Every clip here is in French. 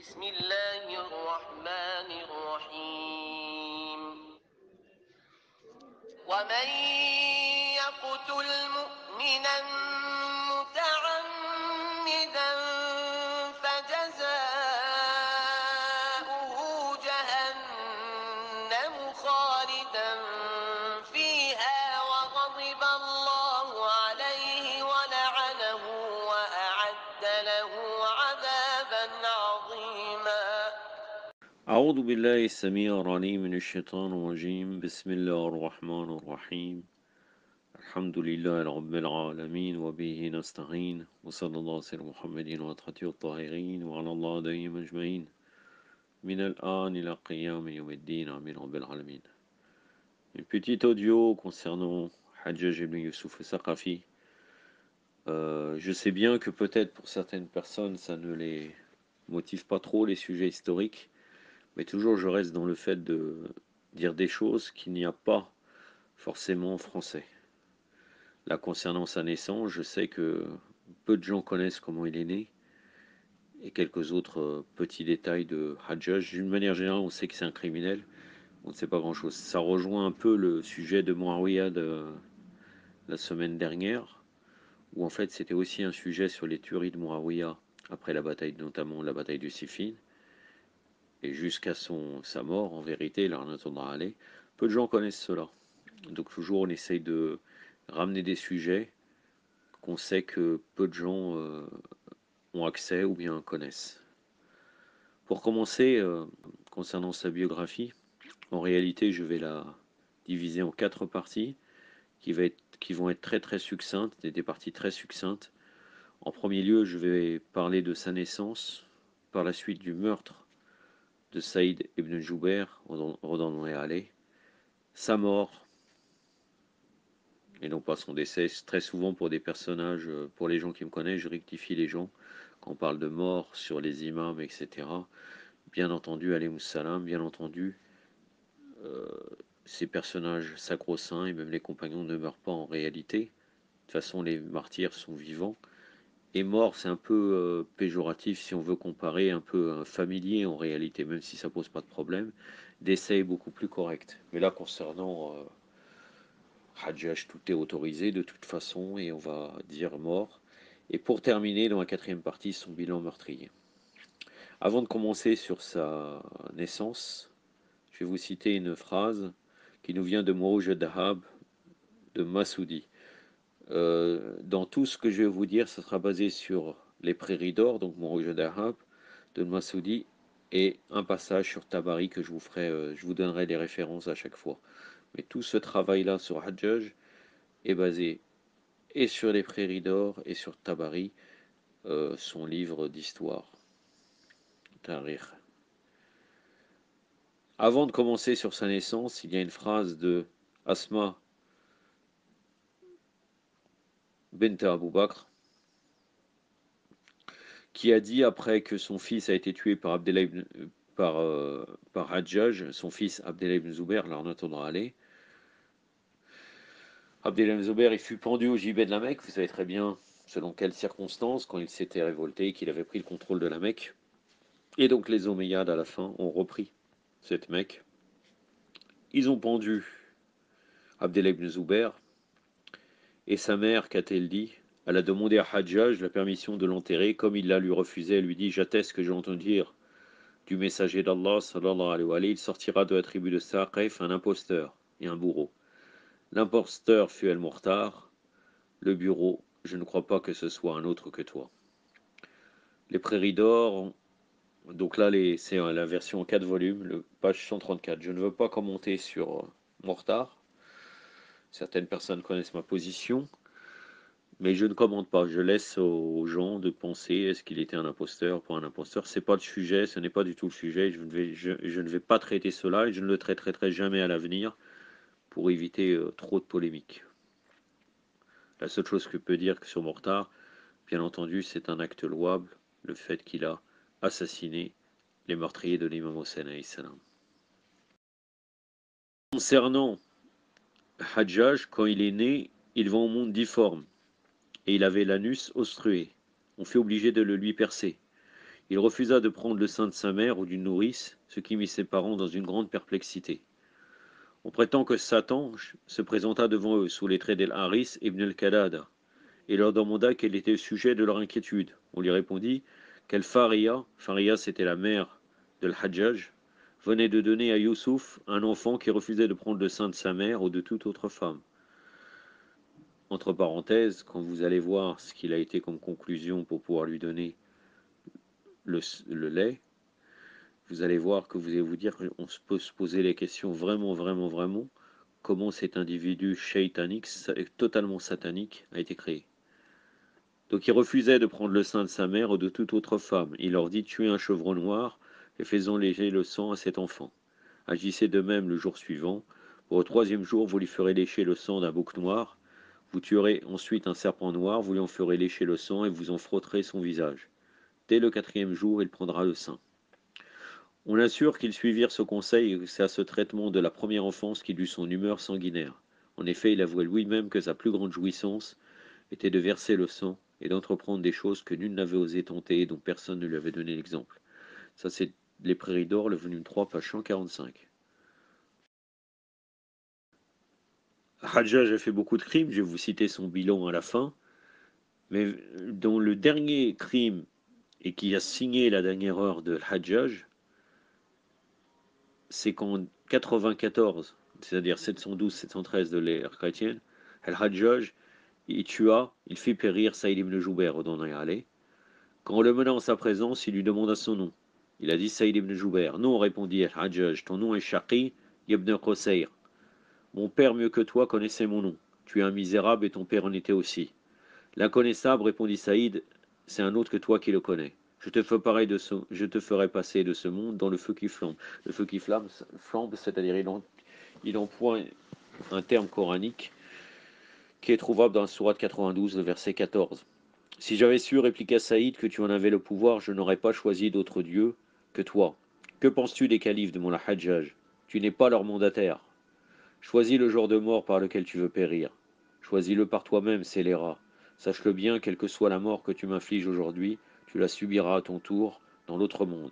بسم الله الرحمن الرحيم ومن يقتل مؤمنا متعمدا فجزاؤه جهنم خالدا فيها وغضب الله عليه ولعنه وأعد له عذابا عظيما. أعوذ بالله السميع العليم من الشيطان الرجيم. بسم الله الرحمن الرحيم. الحمد لله رب العالمين وبه نستعين وصلى الله على محمد وأطهره الطاهرين وعلى الله دائما أجمعين من الآن إلى قيام يوم الدين آمين رب العالمين. Une petite audio concernant Hajjaj ibn Yusuf al-Saqafi. Je sais bien que peut-être pour certaines personnes ça ne les motive pas trop les sujets historiques. Mais toujours, je reste dans le fait de dire des choses qu'il n'y a pas forcément en français. Là, concernant sa naissance, je sais que peu de gens connaissent comment il est né et quelques autres petits détails de Hajjaj. D'une manière générale, on sait que c'est un criminel, on ne sait pas grand-chose. Ça rejoint un peu le sujet de Muawiyah de la semaine dernière, où en fait c'était aussi un sujet sur les tueries de Muawiyah après la bataille, notamment la bataille du Siffin. Et jusqu'à sa mort, en vérité, peu de gens connaissent cela. Donc toujours, on essaye de ramener des sujets qu'on sait que peu de gens ont accès ou bien connaissent. Pour commencer, concernant sa biographie, en réalité, je vais la diviser en 4 parties qui vont être très très succinctes, des parties très succinctes. En premier lieu, je vais parler de sa naissance, par la suite du meurtre de Saïd ibn Jouber, redonnons aller, sa mort, et non pas son décès. Très souvent pour des personnages, pour les gens qui me connaissent, je rectifie les gens quand on parle de mort sur les imams, etc. Bien entendu, alayhi salam, bien entendu, euh, ces personnages sacro-saints et même les compagnons ne meurent pas en réalité. De toute façon, les martyrs sont vivants. Et mort, c'est un peu péjoratif si on veut comparer, un peu familier en réalité, même si ça pose pas de problème. Décès est beaucoup plus correct. Mais là, concernant Hajjaj, tout est autorisé de toute façon et on va dire mort. Et pour terminer, dans la 4e partie, son bilan meurtrier. Avant de commencer sur sa naissance, je vais vous citer une phrase qui nous vient de Mourouj Dahab de Massoudi. Dans tout ce que je vais vous dire, ça sera basé sur les prairies d'or, donc Mourouj Dahab de Massoudi, et un passage sur Tabari que je vous ferai, je vous donnerai des références à chaque fois. Mais tout ce travail-là sur Hajjaj est basé et sur les prairies d'or et sur Tabari, son livre d'histoire. Tarikh. Avant de commencer sur sa naissance, il y a une phrase de Asma bint Abu Bakr qui a dit après que son fils a été tué par par Hajjaj, son fils Abdellah ibn Zubair, là on attendra aller. Abdellah ibn Zubair, il fut pendu au gibet de la Mecque, vous savez très bien selon quelles circonstances, quand il s'était révolté, qu'il avait pris le contrôle de la Mecque. Et donc les Omeyyades à la fin ont repris cette Mecque. Ils ont pendu Abdellah ibn Zubair, et sa mère, qu'a-t-elle dit? Elle a demandé à Hajjaj la permission de l'enterrer. Comme il la lui refusé, elle lui dit: j'atteste que j'ai entendu dire du messager d'Allah, sallallahu alayhi wa sallam, il sortira de la tribu de Saqif un imposteur et un bourreau. L'imposteur fut El-Mourtar, le bureau, je ne crois pas que ce soit un autre que toi. Les prairies d'or, donc là c'est la version en 4 volumes, page 134. Je ne veux pas commenter sur Mourtar. Certaines personnes connaissent ma position. Mais je ne commente pas, je laisse aux gens de penser est-ce qu'il était un imposteur, pas un imposteur. C'est pas le sujet, ce n'est pas du tout le sujet. Je ne vais pas traiter cela et je ne le traiterai jamais à l'avenir pour éviter trop de polémiques. La seule chose que je peux dire que sur Mortar, bien entendu, c'est un acte louable, le fait qu'il a assassiné les meurtriers de l'imam Hossein alayhi salam. Concernant Hajjaj, quand il est né, il va au monde difforme et il avait l'anus obstrué. On fut obligé de le lui percer. Il refusa de prendre le sein de sa mère ou d'une nourrice, ce qui mit ses parents dans une grande perplexité. On prétend que Satan se présenta devant eux sous les traits d'El-Haris ibn al-Kalada et leur demanda quel était le sujet de leur inquiétude. On lui répondit Faria c'était la mère de l'Hajjaj, venait de donner à Youssouf un enfant qui refusait de prendre le sein de sa mère ou de toute autre femme. Entre parenthèses, quand vous allez voir ce qu'il a été comme conclusion pour pouvoir lui donner le lait, vous allez voir que vous allez vous dire qu'on peut se poser les questions vraiment, comment cet individu shaitanique, totalement satanique, a été créé. Donc il refusait de prendre le sein de sa mère ou de toute autre femme. Il leur dit tuez un chevreau noir et faisons lécher le sang à cet enfant. Agissez de même le jour suivant. Pour le troisième jour, vous lui ferez lécher le sang d'un bouc noir. Vous tuerez ensuite un serpent noir, vous lui en ferez lécher le sang et vous en frotterez son visage. Dès le quatrième jour, il prendra le sein. On assure qu'ils suivirent ce conseil et c'est à ce traitement de la première enfance qu'il eut son humeur sanguinaire. En effet, il avouait lui-même que sa plus grande jouissance était de verser le sang et d'entreprendre des choses que nul n'avait osé tenter et dont personne ne lui avait donné l'exemple. Ça, c'est Les Prairies d'Or, le volume 3, page 145. Hajjaj a fait beaucoup de crimes, je vais vous citer son bilan à la fin, mais dont le dernier crime et qui a signé la dernière heure de Hajjaj, c'est qu'en 94, c'est-à-dire 712-713 de l'ère chrétienne, Al-Hajjaj, il fit périr Saïd ibn Joubair au Donayale. Quand on le mena en sa présence, il lui demanda son nom. Il a dit Saïd ibn Joubair. Non, répondit Al-Hajjaj, ton nom est Shaqi ibn Qusayr. Mon père mieux que toi connaissait mon nom. Tu es un misérable et ton père en était aussi. L'inconnaissable, répondit Saïd, c'est un autre que toi qui le connais. Je te ferai passer de ce monde dans le feu qui flambe. Le feu qui flambe, c'est-à-dire il emploie un terme coranique qui est trouvable dans la sourate 92, le verset 14. Si j'avais su, répliqua Saïd, que tu en avais le pouvoir, je n'aurais pas choisi d'autre Dieu que toi. Que penses-tu des califes de mon Hajjaj? Tu n'es pas leur mandataire. Choisis le jour de mort par lequel tu veux périr. Choisis-le par toi-même, scélérat. Sache-le bien, quelle que soit la mort que tu m'infliges aujourd'hui, tu la subiras à ton tour dans l'autre monde.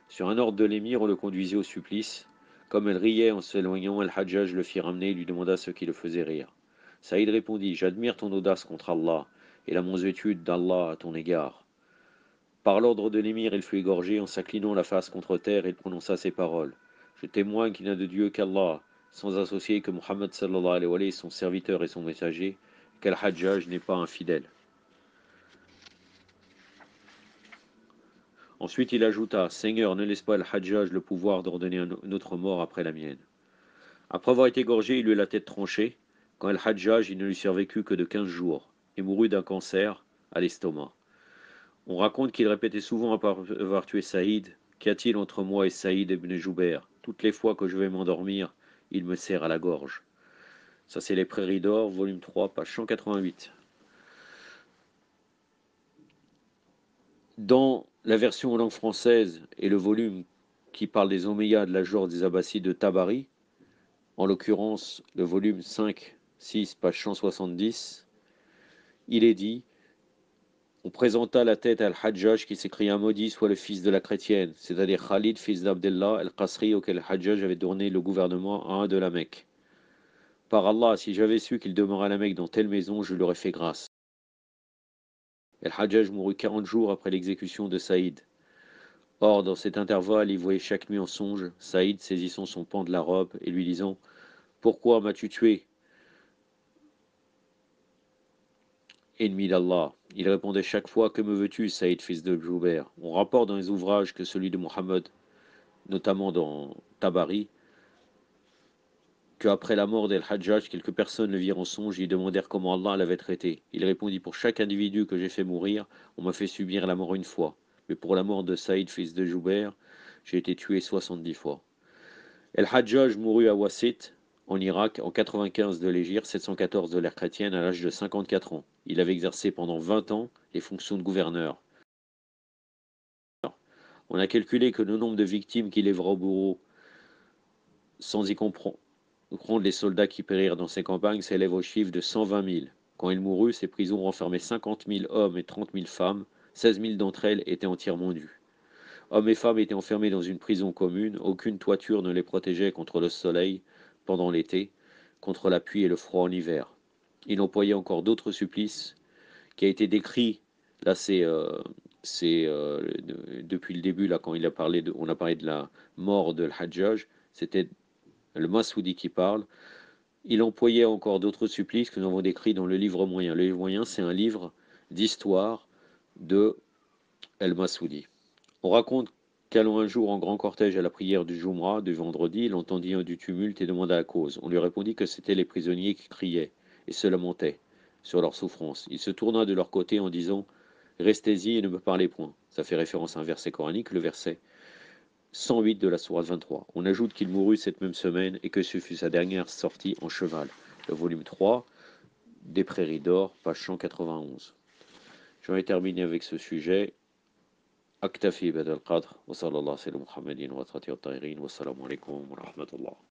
Sur un ordre de l'émir, on le conduisit au supplice. Comme elle riait en s'éloignant, Al-Hajjaj le fit ramener et lui demanda ce qui le faisait rire. Saïd répondit, j'admire ton audace contre Allah et la mansuétude d'Allah à ton égard. Par l'ordre de l'émir, il fut égorgé en s'inclinant la face contre terre et il prononça ces paroles. Je témoigne qu'il n'a de Dieu qu'Allah, sans associer que Muhammad sallallahu alayhi wa sallam est son serviteur et son messager, qu'Al-Hajjaj n'est pas infidèle. Ensuite il ajouta, Seigneur, ne laisse pas Al-Hajjaj le pouvoir d'ordonner une autre mort après la mienne. Après avoir été égorgé, il eut la tête tranchée. Quand Al-Hajjaj, il ne lui survécut que de 15 jours, et mourut d'un cancer à l'estomac. On raconte qu'il répétait souvent après avoir tué Saïd, qu'y a-t-il entre moi et Saïd ibn Joubair? Toutes les fois que je vais m'endormir, il me serre à la gorge. Ça, c'est Les Prairies d'Or, volume 3, page 188. Dans la version en langue française et le volume qui parle des Omeyyades, la Jorde des Abbassides de Tabari, en l'occurrence le volume 5, 6, page 170, il est dit on présenta la tête à Al-Hajjaj qui s'écria maudit soit le fils de la chrétienne, c'est-à-dire Khalid, fils d'Abdallah al-Qasri, auquel Al-Hajjaj avait donné le gouvernement à un de la Mecque. Par Allah, si j'avais su qu'il demeurait à la Mecque dans telle maison, je lui aurais fait grâce. Al-Hajjaj mourut 40 jours après l'exécution de Saïd. Or, dans cet intervalle, il voyait chaque nuit en songe Saïd saisissant son pan de la robe et lui disant « Pourquoi m'as-tu tué, ennemi d'Allah ?» Il répondait chaque fois « Que me veux-tu, Saïd, fils de Joubair ?» On rapporte dans les ouvrages que celui de Mohammed, notamment dans Tabari, qu'après la mort d'El-Hajjaj, quelques personnes le virent en songe et lui demandèrent comment Allah l'avait traité. Il répondit « Pour chaque individu que j'ai fait mourir, on m'a fait subir la mort une fois. Mais pour la mort de Saïd, fils de Joubair, j'ai été tué 70 fois. » El-Hajjaj mourut à Wasit, en Irak, en 95 de l'Hégire, 714 de l'ère chrétienne, à l'âge de 54 ans. Il avait exercé pendant 20 ans les fonctions de gouverneur. On a calculé que le nombre de victimes qu'il lèvera au bourreau, sans y comprendre les soldats qui périrent dans ces campagnes, s'élève au chiffre de 120 000. Quand il mourut, ces prisons renfermaient 50 000 hommes et 30 000 femmes, 16 000 d'entre elles étaient entièrement nues. Hommes et femmes étaient enfermés dans une prison commune, aucune toiture ne les protégeait contre le soleil pendant l'été, contre la pluie et le froid en hiver. Il employait encore d'autres supplices, qui a été décrit, là depuis le début, là quand on a parlé de la mort de l'Hajjaj, c'était le Masoudi qui parle. Il employait encore d'autres supplices que nous avons décrits dans le livre moyen. Le livre moyen, c'est un livre d'histoire de El-Masoudi. On raconte qu'allant un jour en grand cortège à la prière du Jumra, du vendredi, il entendit du tumulte et demanda la cause. On lui répondit que c'étaient les prisonniers qui criaient et se lamentaient sur leur souffrance. Il se tourna de leur côté en disant « Restez-y et ne me parlez point ». Ça fait référence à un verset coranique, le verset 108 de la sourate 23. On ajoute qu'il mourut cette même semaine et que ce fut sa dernière sortie en cheval. Le volume 3 des Prairies d'Or, page 191. Je vais terminer avec ce sujet. أكتفي بهذا القدر وصلى الله على محمد وصحبه الطاهرين والسلام عليكم ورحمة الله